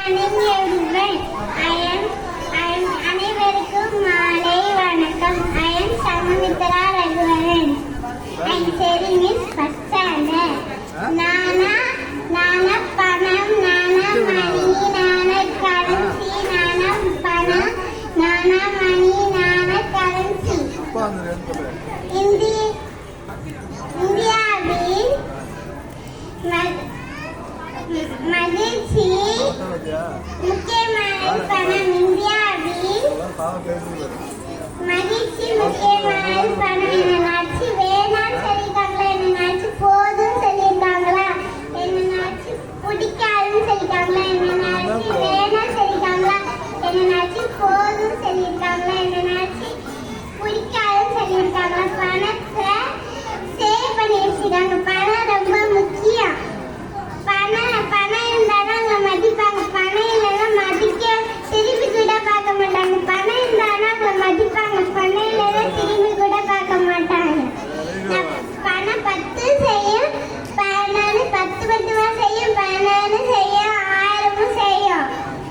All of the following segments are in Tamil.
morning everyone. அனைவருக்கும் மாலை வணக்கம். I am Sangamitra Raghuvaran. I am sharing is first standard. நானா பணம், நானா மணி, நானா கரன்சி, நானா பணம், நானா மணி, நானா கரன்சி. இந்தியாவில் மகிழ்ச்சி முக்கியமான பணம். இந்தியாவில் மகிழ்ச்சி முக்கியமான பணம். என்னாச்சு வேணாம்னு சொல்லியிருக்காங்களா? என்னாச்சு போதும் சொல்லியிருக்காங்களா? என்னாச்சு பிடிக்காதுன்னு சொல்லியிருக்காங்களா? என்னாச்சு வேணாம்னு சொல்லியிருக்காங்களா? என்னாச்சு போதும் சொல்லியிருக்காங்களா? என்னாச்சு பிடிக்காதுன்னு சொல்லியிருக்காங்களா? பணத்தை சேவ் பண்ணி வச்சுருக்காங்க. பணம் ரொம்ப முக்கியம். பணம் இருந்தாலும் அவங்க மதிப்பாங்க. பணம் இல்லைன்னா மதிக்க திரும்பி கூட பார்க்க மாட்டாங்க. பணம் இருந்தாலும் அவங்க மதிப்பாங்க. பணம் இல்லைன்னா திரும்பி கூட பார்க்க மாட்டாங்க. பணம் 10 செய்யும், 10 செய்யும், 11 செய்யும், 1000 செய்யும்.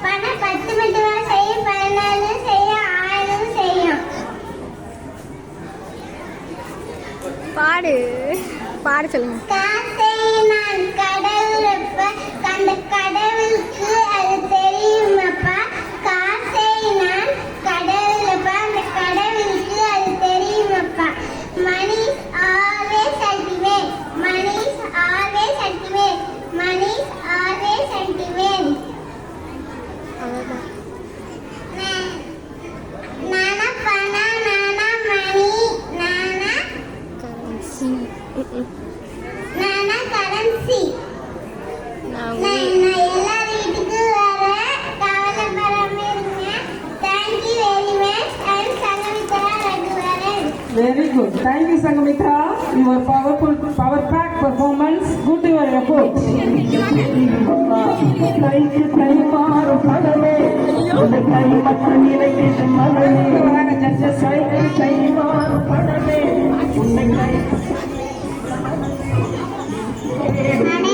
பணம் 10 செய்யும், 11 செய்யும், 1000 செய்யும். பாடு சொல்லுங்க. காசை நான் கடவுள் அந்த கடவுளுக்கு அது தெரியுமாப்பா. காசை நான் கடவுளப்பா அந்த கடவுளுக்கு அது தெரியுமாப்பா. மணி ஆல்வேஸ் அல்டிமேட், மணி ஆல்வேஸ் அல்டிமேட், மணி ஆல்வேஸ் அல்டிமேட். நானா பணம், நானா மணி, நானா கரன்சி. நானா கரன்சி. நான் எல்லார் வீட்டுக்கு வரேன். கவலைப்படாம இருங்க. Thank you very much. I am Sangamitra Raghuvaran. Very good. Thank you, Sangamitra. Your powerful, power-packed performance. Good to your report. நானே